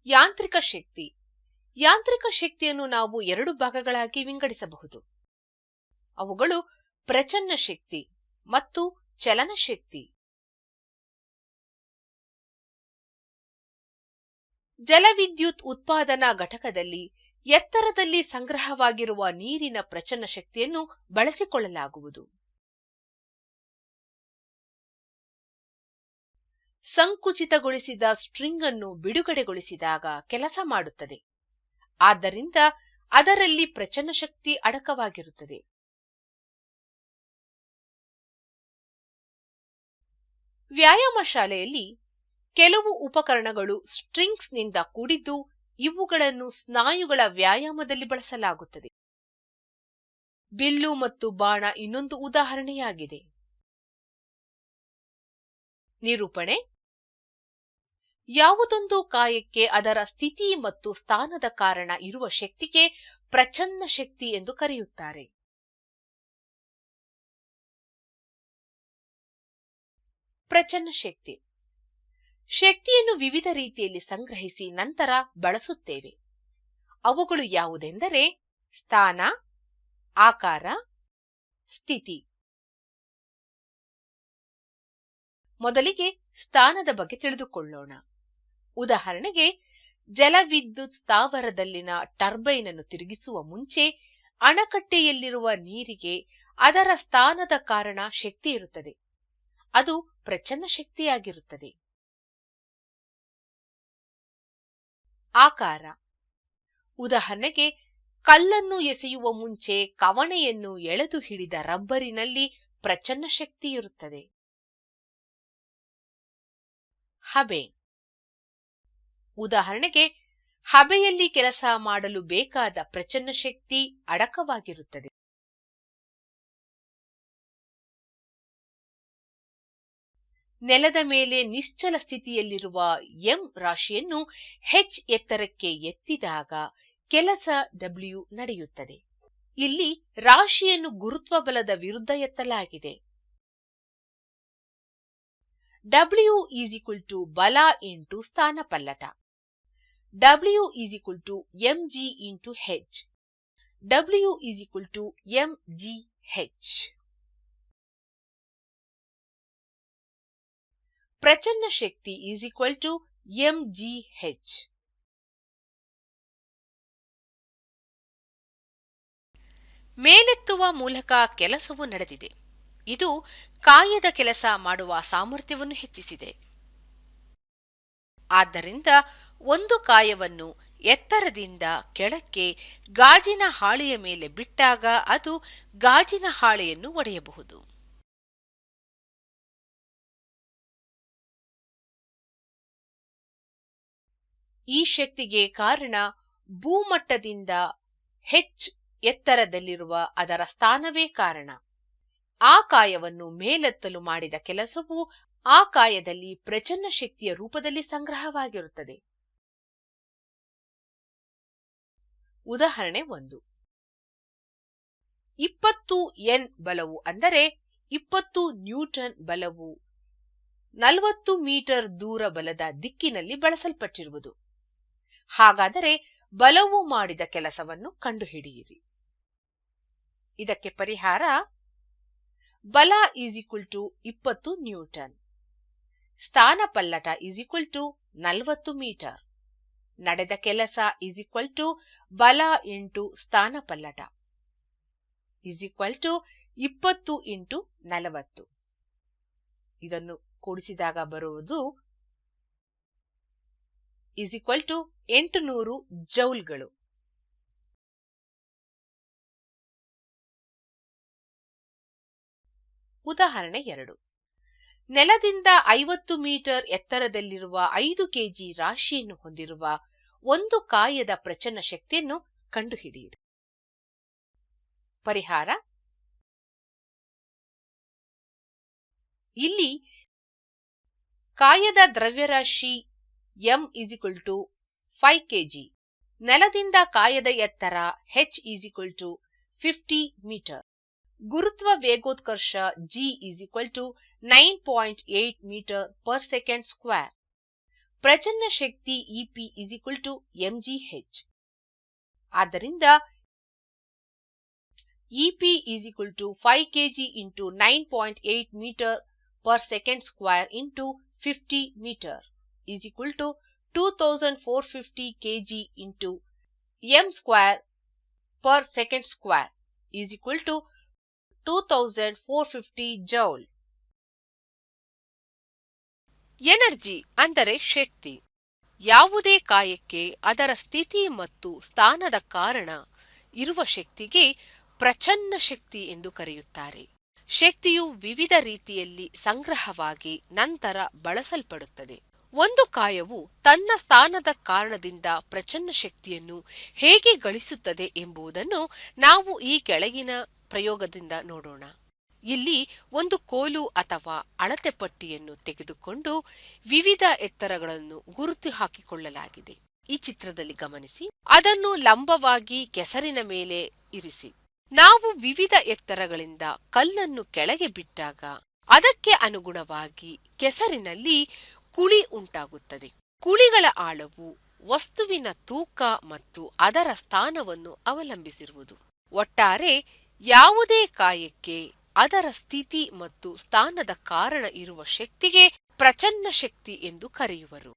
ಯಾಂತ್ರಿಕ ಶಕ್ತಿ. ಯಾಂತ್ರಿಕ ಶಕ್ತಿಯನ್ನು ನಾವು ಎರಡು ಭಾಗಗಳಾಗಿ ವಿಂಗಡಿಸಬಹುದು. ಅವುಗಳು ಪ್ರಚನ್ನ ಶಕ್ತಿ ಮತ್ತು ಚಲನ ಶಕ್ತಿ. ಜಲವಿದ್ಯುತ್ ಉತ್ಪಾದನಾ ಘಟಕದಲ್ಲಿ ಎತ್ತರದಲ್ಲಿ ಸಂಗ್ರಹವಾಗಿರುವ ನೀರಿನ ಪ್ರಚನ್ನ ಶಕ್ತಿಯನ್ನು ಬಳಸಿಕೊಳ್ಳಲಾಗುವುದು. ಸಂಕುಚಿತಗೊಳಿಸಿದ ಸ್ಟ್ರಿಂಗ್ ಅನ್ನು ಬಿಡುಗಡೆಗೊಳಿಸಿದಾಗ ಕೆಲಸ ಮಾಡುತ್ತದೆ. ಆದ್ದರಿಂದ ಅದರಲ್ಲಿ ಪ್ರಚನ್ನ ಶಕ್ತಿ ಅಡಕವಾಗಿರುತ್ತದೆ. ವ್ಯಾಯಾಮ ಶಾಲೆಯಲ್ಲಿ ಕೆಲವು ಉಪಕರಣಗಳು ಸ್ಟ್ರಿಂಗ್ಸ್ನಿಂದ ಕೂಡಿದ್ದು ಇವುಗಳನ್ನು ಸ್ನಾಯುಗಳ ವ್ಯಾಯಾಮದಲ್ಲಿ ಬಳಸಲಾಗುತ್ತದೆ. ಬಿಲ್ಲು ಮತ್ತು ಬಾಣ ಇನ್ನೊಂದು ಉದಾಹರಣೆಯಾಗಿದೆ. ನಿರೂಪಣೆ: ಯಾವುದೊಂದು ಕಾಯಕ್ಕೆ ಅದರ ಸ್ಥಿತಿ ಮತ್ತು ಸ್ಥಾನದ ಕಾರಣ ಇರುವ ಶಕ್ತಿಗೆ ಪ್ರಚನ್ನ ಶಕ್ತಿ ಎಂದು ಕರೆಯುತ್ತಾರೆ. ಪ್ರಚನ್ನ ಶಕ್ತಿ ಶಕ್ತಿಯನ್ನು ವಿವಿಧ ರೀತಿಯಲ್ಲಿ ಸಂಗ್ರಹಿಸಿ ನಂತರ ಬಳಸುತ್ತೇವೆ. ಅವುಗಳು ಯಾವುದೆಂದರೆ ಸ್ಥಾನ, ಆಕಾರ, ಸ್ಥಿತಿ. ಮೊದಲಿಗೆ ಸ್ಥಾನದ ಬಗ್ಗೆ ತಿಳಿದುಕೊಳ್ಳೋಣ. ಉದಾಹರಣೆಗೆ, ಜಲವಿದ್ಯುತ್ ಸ್ಥಾವರದಲ್ಲಿನ ಟರ್ಬೈನ್ ಅನ್ನು ತಿರುಗಿಸುವ ಮುಂಚೆ ಅಣಕಟ್ಟೆಯಲ್ಲಿರುವ ನೀರಿಗೆ ಅದರ ಸ್ಥಾನದ ಕಾರಣ ಶಕ್ತಿ ಇರುತ್ತದೆ. ಅದು ಪ್ರಚನ್ನ ಶಕ್ತಿಯಾಗಿರುತ್ತದೆ. ಆಕಾರ. ಉದಾಹರಣೆಗೆ, ಕಲ್ಲನ್ನು ಎಸೆಯುವ ಮುಂಚೆ ಕವಣೆಯನ್ನು ಎಳೆದು ಹಿಡಿದ ರಬ್ಬರಿನಲ್ಲಿ ಪ್ರಚನ್ನ ಶಕ್ತಿಯಿರುತ್ತದೆ. ಹಬೆ. ಉದಾಹರಣೆಗೆ, ಹಬೆಯಲ್ಲಿ ಕೆಲಸ ಮಾಡಲು ಬೇಕಾದ ಪ್ರಚನ್ನ ಶಕ್ತಿ ಅಡಕವಾಗಿರುತ್ತದೆ. ನೆಲದ ಮೇಲೆ ನಿಶ್ಚಲ ಸ್ಥಿತಿಯಲ್ಲಿರುವ ಎಂ ರಾಶಿಯನ್ನು ಹೆಚ್ ಎತ್ತರಕ್ಕೆ ಎತ್ತಿದಾಗ ಕೆಲಸ ಡಬ್ಲ್ಯೂ ನಡೆಯುತ್ತದೆ. ಇಲ್ಲಿ ರಾಶಿಯನ್ನು ಗುರುತ್ವ ಬಲದ ವಿರುದ್ಧ ಎತ್ತಲಾಗಿದೆ. ಡಬ್ಲ್ಯೂ = ಬಲ ಇಂಟು ಸ್ಥಾನಪಲ್ಲಟ. W = mg × h. W = mgh. ಪ್ರಚನ್ನ ಶಕ್ತಿ = mgh. ಮೇಲೆತ್ತುವ ಮೂಲಕ ಕೆಲಸವು ನಡೆದಿದೆ. ಇದು ಕಾಯದ ಕೆಲಸ ಮಾಡುವ ಸಾಮರ್ಥ್ಯವನ್ನು ಹೆಚ್ಚಿಸಿದೆ. ಆದ್ದರಿಂದ ಒಂದು ಕಾಯವನ್ನು ಎತ್ತರದಿಂದ ಕೆಳಕ್ಕೆ ಗಾಜಿನ ಹಾಳೆಯ ಮೇಲೆ ಬಿಟ್ಟಾಗ ಅದು ಗಾಜಿನ ಹಾಳೆಯನ್ನು ಒಡೆಯಬಹುದು. ಈ ಶಕ್ತಿಗೆ ಕಾರಣ ಭೂಮಟ್ಟದಿಂದ ಹೆಚ್ಚು ಎತ್ತರದಲ್ಲಿರುವ ಅದರ ಸ್ಥಾನವೇ ಕಾರಣ. ಆ ಕಾಯವನ್ನು ಮೇಲೆತ್ತಲು ಮಾಡಿದ ಕೆಲಸವು ಆ ಕಾಯದಲ್ಲಿ ಪ್ರಚನ್ನ ಶಕ್ತಿಯ ರೂಪದಲ್ಲಿ ಸಂಗ್ರಹವಾಗಿರುತ್ತದೆ. ಉದಾಹರಣೆ 1. 20 N ಬಲವು ಅಂದರೆ 20 ನ್ಯೂಟನ್ ಬಲವು 40 ಮೀಟರ್ ದೂರ ಬಲದ ದಿಕ್ಕಿನಲ್ಲಿ ಬಳಸಲ್ಪಟ್ಟಿರುವುದು. ಹಾಗಾದರೆ ಬಲವು ಮಾಡಿದ ಕೆಲಸವನ್ನು ಕಂಡುಹಿಡಿಯಿರಿ. ಇದಕ್ಕೆ ಪರಿಹಾರ: ಬಲ = 20 ನ್ಯೂಟನ್, ಸ್ಥಾನಪಲ್ಲಟ = 40 ಮೀಟರ್, ನಡೆದ ಕೆಲಸ = ಬಲ ಇಂಟು ಸ್ಥಾನಪಲ್ಲಟ 20 × 40. ಇದನ್ನು ಕೂಡಿಸಿದಾಗ ಬರುವುದು 800 ಜೌಲ್ಗಳು. ಉದಾಹರಣೆ 2. ನೆಲದಿಂದ 50 ಮೀಟರ್ ಎತ್ತರದಲ್ಲಿರುವ 5 ಕೆಜಿ ರಾಶಿಯನ್ನು ಹೊಂದಿರುವ ಒಂದು ಕಾಯದ ಪ್ರಚನ್ನ ಶಕ್ತಿಯನ್ನು ಕಂಡುಹಿಡಿಯಿರಿ. ಪರಿಹಾರ: ಇಲ್ಲಿ ಕಾಯದ ದ್ರವ್ಯರಾಶಿ m = 5 kg, ನೆಲದಿಂದ ಕಾಯದ ಎತ್ತರ h = 50 ಮೀಟರ್, ಗುರುತ್ವ ವೇಗೋತ್ಕರ್ಷ g = 9.8 metre per second square, ಪ್ರಚನ್ನ ಶಕ್ತಿ EP mgh. ಆದ್ದರಿಂದ EP 5 kg into 9.8 meter per second square into 50 meter is equal to 2450 kg into m square per second square is equal to 2450 joule. Energy ಅಂದರೆ ಶಕ್ತಿ. ಯಾವುದೇ ಕಾಯಕ್ಕೆ ಅದರ ಸ್ಥಿತಿ ಮತ್ತು ಸ್ಥಾನದ ಕಾರಣ ಇರುವ ಶಕ್ತಿಗೆ ಪ್ರಚನ್ನ ಶಕ್ತಿ ಎಂದು ಕರೆಯುತ್ತಾರೆ. ಶಕ್ತಿಯು ವಿವಿಧ ರೀತಿಯಲ್ಲಿ ಸಂಗ್ರಹವಾಗಿ ನಂತರ ಬಳಸಲ್ಪಡುತ್ತದೆ. ಒಂದು ಕಾಯವು ತನ್ನ ಸ್ಥಾನದ ಕಾರಣದಿಂದ ಪ್ರಚನ್ನ ಶಕ್ತಿಯನ್ನು ಹೇಗೆ ಗಳಿಸುತ್ತದೆ ಎಂಬುದನ್ನು ನಾವು ಈ ಕೆಳಗಿನ ಪ್ರಯೋಗದಿಂದ ನೋಡೋಣ. ಇಲ್ಲಿ ಒಂದು ಕೋಲು ಅಥವಾ ಅಳತೆ ಪಟ್ಟಿಯನ್ನು ತೆಗೆದುಕೊಂಡು ವಿವಿಧ ಎತ್ತರಗಳನ್ನು ಗುರುತು ಹಾಕಿಕೊಳ್ಳಲಾಗಿದೆ. ಈ ಚಿತ್ರದಲ್ಲಿ ಗಮನಿಸಿ. ಅದನ್ನು ಲಂಬವಾಗಿ ಕೆಸರಿನ ಮೇಲೆ ಇರಿಸಿ. ನಾವು ವಿವಿಧ ಎತ್ತರಗಳಿಂದ ಕಲ್ಲನ್ನು ಕೆಳಗೆ ಬಿಟ್ಟಾಗ ಅದಕ್ಕೆ ಅನುಗುಣವಾಗಿ ಕೆಸರಿನಲ್ಲಿ ಕುಳಿ ಉಂಟಾಗುತ್ತದೆ. ಕುಳಿಗಳ ಆಳವು ವಸ್ತುವಿನ ತೂಕ ಮತ್ತು ಅದರ ಸ್ಥಾನವನ್ನು ಅವಲಂಬಿಸಿರುವುದು. ಒಟ್ಟಾರೆ ಯಾವುದೇ ಕಾಯಕ್ಕೆ ಅದರ ಸ್ಥಿತಿ ಮತ್ತು ಸ್ಥಾನದ ಕಾರಣ ಇರುವ ಶಕ್ತಿಗೆ ಪ್ರಚನ್ನ ಶಕ್ತಿ ಎಂದು ಕರೆಯುವರು.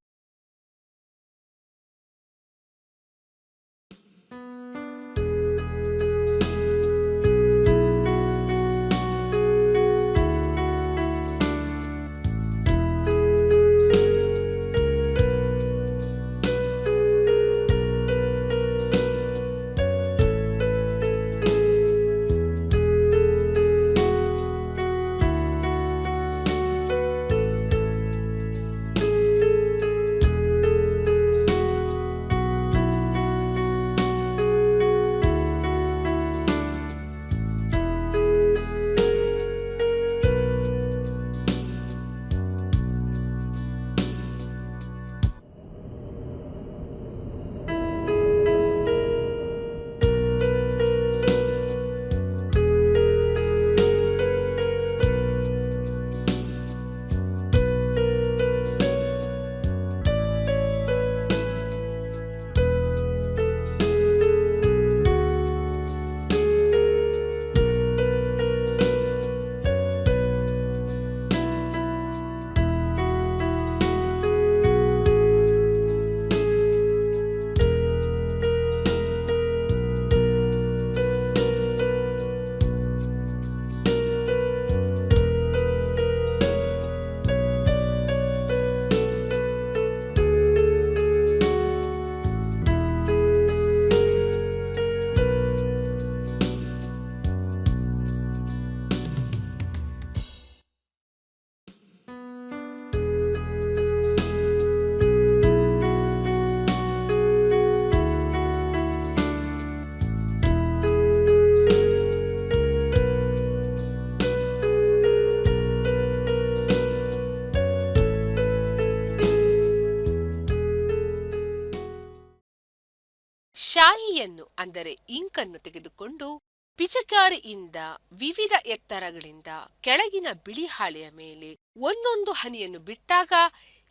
ಶಾಯಿಯನ್ನು ಅಂದರೆ ಇಂಕನ್ನು ತೆಗೆದುಕೊಂಡು ಪಿಚಕಾರಿಯಿಂದ ವಿವಿಧ ಎತ್ತರಗಳಿಂದ ಕೆಳಗಿನ ಬಿಳಿ ಹಾಳೆಯ ಮೇಲೆ ಒಂದೊಂದು ಹನಿಯನ್ನು ಬಿಟ್ಟಾಗ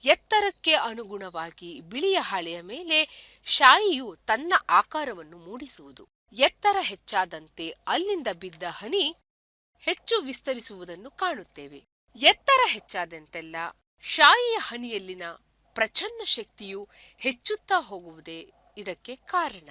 ಎತ್ತರಕ್ಕೆ ಅನುಗುಣವಾಗಿ ಬಿಳಿಯ ಹಾಳೆಯ ಮೇಲೆ ಶಾಯಿಯು ತನ್ನ ಆಕಾರವನ್ನು ಮೂಡಿಸುವುದು. ಎತ್ತರ ಹೆಚ್ಚಾದಂತೆ ಅಲ್ಲಿಂದ ಬಿದ್ದ ಹನಿ ಹೆಚ್ಚು ವಿಸ್ತರಿಸುವುದನ್ನು ಕಾಣುತ್ತೇವೆ. ಎತ್ತರ ಹೆಚ್ಚಾದಂತೆಲ್ಲ ಶಾಯಿಯ ಹನಿಯಲ್ಲಿನ ಪ್ರಚನ್ನ ಶಕ್ತಿಯು ಹೆಚ್ಚುತ್ತಾ ಹೋಗುವುದೇ ಇದಕ್ಕೆ ಕಾರಣ.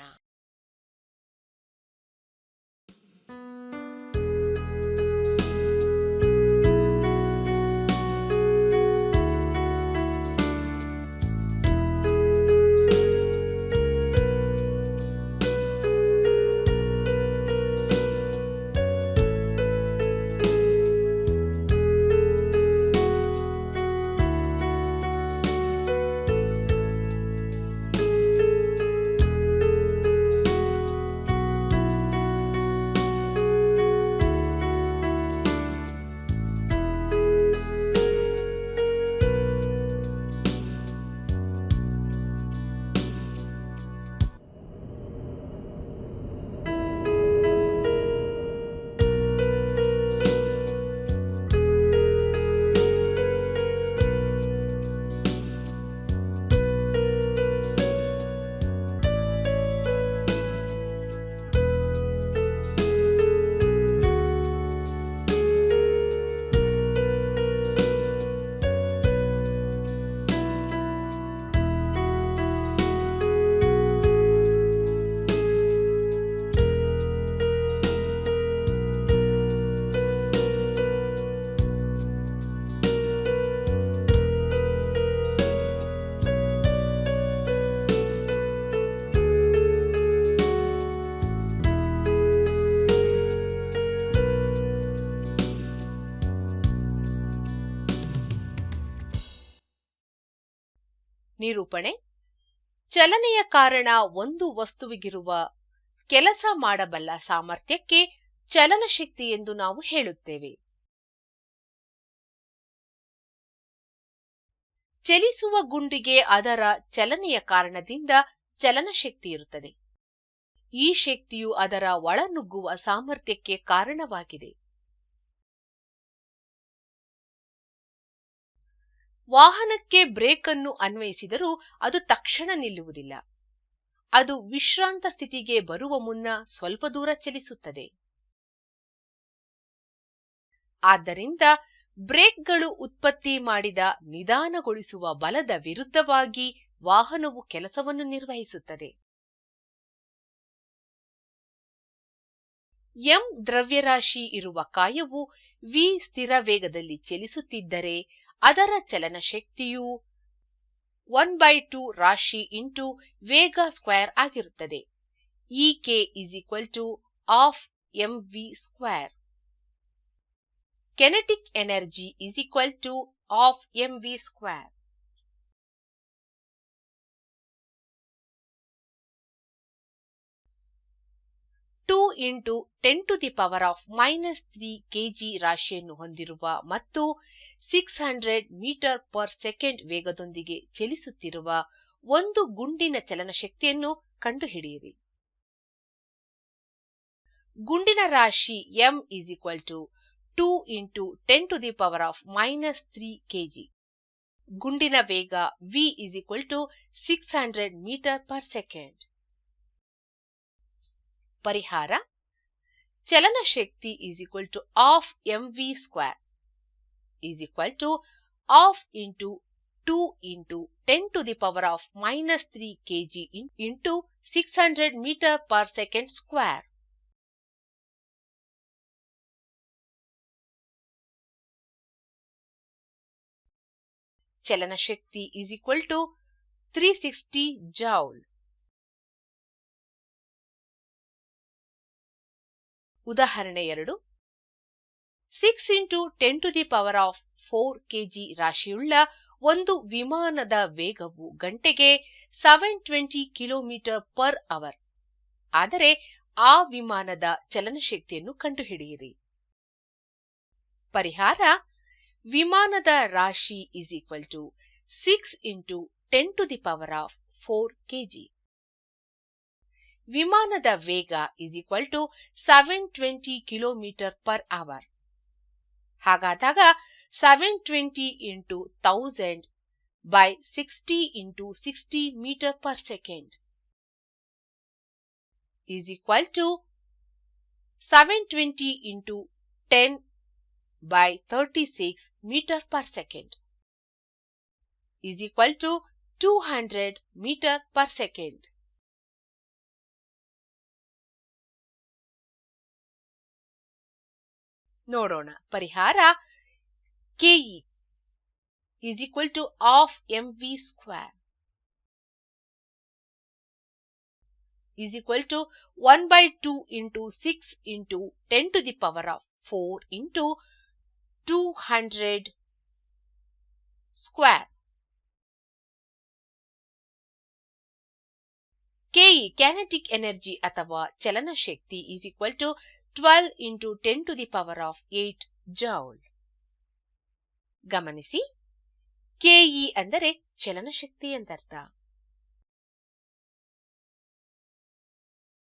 ನಿರೂಪಣೆ. ಚಲನೆಯ ಕಾರಣ ಒಂದು ವಸ್ತುವಿಗಿರುವ ಕೆಲಸ ಮಾಡಬಲ್ಲ ಸಾಮರ್ಥ್ಯಕ್ಕೆ ಚಲನಶಕ್ತಿ ಎಂದು ನಾವು ಹೇಳುತ್ತೇವೆ. ಚಲಿಸುವ ಗುಂಡಿಗೆ ಅದರ ಚಲನೆಯ ಕಾರಣದಿಂದ ಚಲನಶಕ್ತಿ ಇರುತ್ತದೆ. ಈ ಶಕ್ತಿಯು ಅದರ ಒಳನುಗ್ಗುವ ಸಾಮರ್ಥ್ಯಕ್ಕೆ ಕಾರಣವಾಗಿದೆ. ವಾಹನಕ್ಕೆ ಬ್ರೇಕ್ ಅನ್ನು ಅನ್ವಯಿಸಿದರೂ ಅದು ತಕ್ಷಣ ನಿಲ್ಲುವುದಿಲ್ಲ. ಅದು ವಿಶ್ರಾಂತ ಸ್ಥಿತಿಗೆ ಬರುವ ಮುನ್ನ ಸ್ವಲ್ಪ ದೂರ ಚಲಿಸುತ್ತದೆ. ಆದ್ದರಿಂದ ಬ್ರೇಕ್ಗಳು ಉತ್ಪತ್ತಿ ಮಾಡಿದ ನಿಧಾನಗೊಳಿಸುವ ಬಲದ ವಿರುದ್ಧವಾಗಿ ವಾಹನವು ಕೆಲಸವನ್ನು ನಿರ್ವಹಿಸುತ್ತದೆ. m ದ್ರವ್ಯರಾಶಿ ಇರುವ ಕಾಯವು v ಸ್ಥಿರ ವೇಗದಲ್ಲಿ ಚಲಿಸುತ್ತಿದ್ದರೆ ಅದರ ಚಲನಶಕ್ತಿಯು 1/2 ರಾಶಿ ಇಂಟು ವೇಗ ಸ್ಕ್ವೇರ್ ಆಗಿರುತ್ತದೆ. Ek ½ mv square. Kinetic energy is equal to half mv square. into 10 to the power of -3 kg ರಾಶಿಯನ್ನು ಹೊಂದಿರುವ ಮತ್ತು 600 ಮೀಟರ್ ಪರ್ ಸೆಕೆಂಡ್ ವೇಗದೊಂದಿಗೆ ಚಲಿಸುತ್ತಿರುವ ಒಂದು ಗುಂಡಿನ ಚಲನಶಕ್ತಿಯನ್ನು ಕಂಡುಹಿಡಿಯಿರಿ. ಗುಂಡಿನ ರಾಶಿ m is equal to 2 into 10 to the power of -3 kg. ಗುಂಡಿನ ವೇಗ v is equal to 600 metre per second. ಪರಿಹಾರ. ಚಲನಶಕ್ತಿ is equal to half mv square is equal to half into 2 into 10 to the power of -3 kg into 600 meter per second square. ಚಲನಶಕ್ತಿ is equal to 360 joule. ಉದಾಹರಣೆ 2. 6 into 10 to the power of 4 kg ರಾಶಿಯುಳ್ಳ ಒಂದು ವಿಮಾನದ ವೇಗವು ಗಂಟೆಗೆ 720 kilometre per hour. ಆದರೆ ಆ ವಿಮಾನದ ಚಲನಶಕ್ತಿಯನ್ನು ಕಂಡುಹಿಡಿಯಿರಿ. ಪರಿಹಾರ. ವಿಮಾನದ ರಾಶಿ is equal to 6 into 10 to the power of 4 kg. ವಿಮಾನದ ವೇಗ is equal to 720 kilometre per hour. ಹಾಗಾದಾಗ 720 into 1000 by 60 into 60 metre per second is equal to 720 into 10 by 36 meter per second is equal to 200 meter per second. ನೋಡೋಣ. ಪರಿಹಾರ. ke is equal to half mv square is equal to 1/2 into 6 into 10 to the power of 4 into 200 square. ke kinetic energy ಅಥವಾ ಚಲನಶಕ್ತಿ is equal to 12 into 10 to the power of 8 joule. ಗಮನಿಸಿ, ke ಅಂದರೆ ಚಲನಶಕ್ತಿ ಎಂದರ್ಥ.